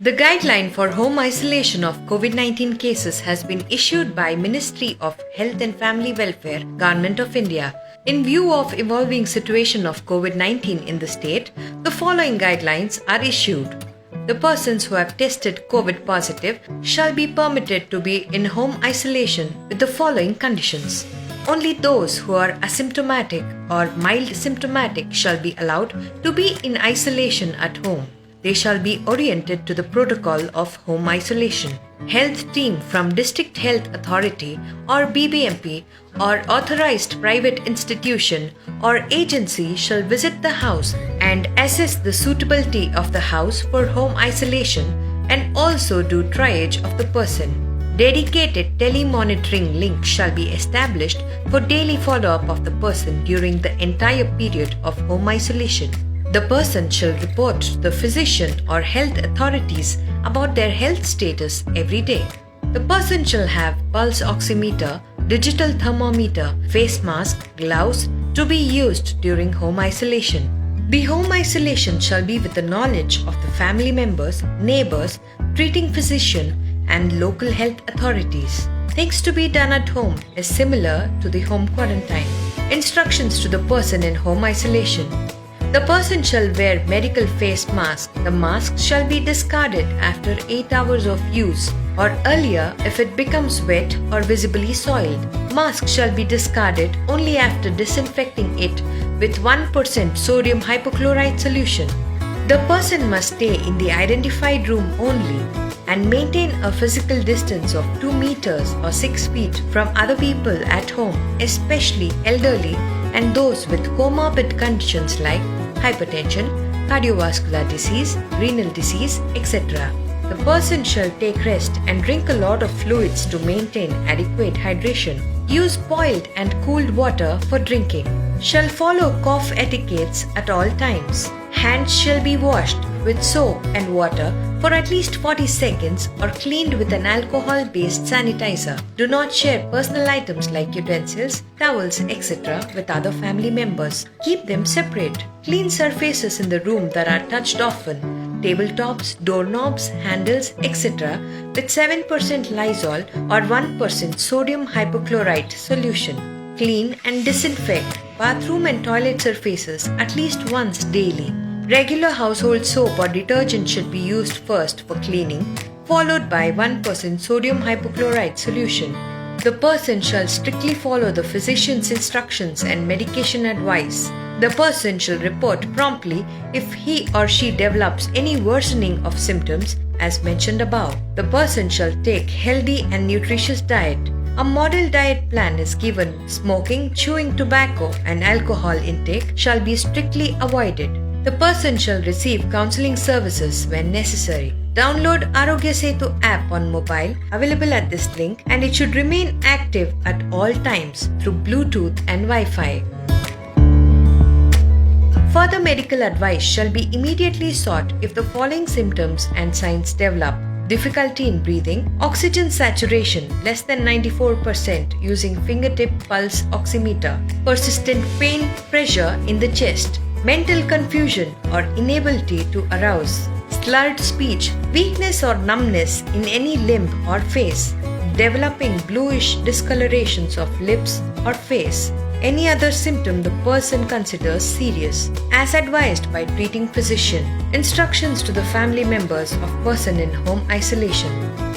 The guideline for home isolation of COVID-19 cases has been issued by Ministry of Health and Family Welfare, Government of India. In view of evolving situation of COVID-19 in the state, the following guidelines are issued. The persons who have tested COVID positive shall be permitted to be in home isolation with the following conditions. Only those who are asymptomatic or mild symptomatic shall be allowed to be in isolation at home. They shall be oriented to the protocol of home isolation. Health team from District Health Authority or BBMP or authorized private institution or agency shall visit the house and assess the suitability of the house for home isolation and also do triage of the person. Dedicated telemonitoring link shall be established for daily follow-up of the person during the entire period of home isolation. The person shall report to the physician or health authorities about their health status every day. The person shall have pulse oximeter, digital thermometer, face mask, gloves to be used during home isolation. The home isolation shall be with the knowledge of the family members, neighbors, treating physician, and local health authorities. Things to be done at home is similar to the home quarantine. Instructions to the person in home isolation. The person shall wear medical face mask. The mask shall be discarded after 8 hours of use or earlier if it becomes wet or visibly soiled. Mask shall be discarded only after disinfecting it with 1% sodium hypochlorite solution. The person must stay in the identified room only and maintain a physical distance of 2 meters or 6 feet from other people at home, especially elderly and those with comorbid conditions like hypertension, cardiovascular disease, renal disease, etc. The person shall take rest and drink a lot of fluids to maintain adequate hydration. Use boiled and cooled water for drinking. Shall follow cough etiquettes at all times. Hands shall be washed with soap and water for at least 40 seconds or cleaned with an alcohol-based sanitizer. Do not share personal items like utensils, towels, etc. with other family members. Keep them separate. Clean surfaces in the room that are touched often. Tabletops, doorknobs, handles, etc. with 7% Lysol or 1% sodium hypochlorite solution. Clean and disinfect bathroom and toilet surfaces at least once daily. Regular household soap or detergent should be used first for cleaning, followed by 1% sodium hypochlorite solution. The person shall strictly follow the physician's instructions and medication advice. The person shall report promptly if he or she develops any worsening of symptoms as mentioned above. The person shall take healthy and nutritious diet. A model diet plan is given. Smoking, chewing tobacco and alcohol intake shall be strictly avoided. The person shall receive counseling services when necessary. Download Arogya Setu app on mobile available at this link and it should remain active at all times through Bluetooth and Wi-Fi. Further medical advice shall be immediately sought if the following symptoms and signs develop. Difficulty in breathing, oxygen saturation less than 94% using fingertip pulse oximeter, persistent pain, pressure in the chest, mental confusion or inability to arouse, slurred speech, weakness or numbness in any limb or face, developing bluish discolorations of lips or face, any other symptom the person considers serious, as advised by treating physician. Instructions to the family members of person in home isolation.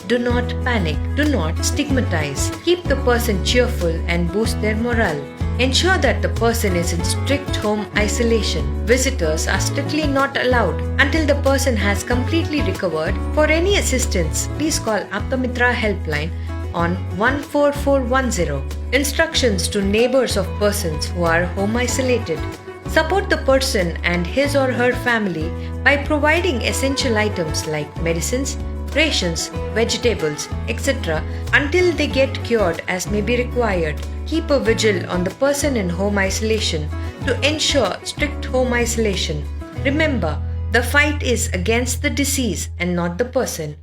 Do not panic, do not stigmatize. Keep the person cheerful and boost their morale. Ensure that the person is in strict home isolation. Visitors are strictly not allowed until the person has completely recovered. For any assistance, please call Aptamitra helpline on 14410. Instructions to neighbors of persons who are home isolated. Support the person and his or her family by providing essential items like medicines, rations, vegetables, etc. until they get cured as may be required. Keep a vigil on the person in home isolation to ensure strict home isolation. Remember, the fight is against the disease and not the person.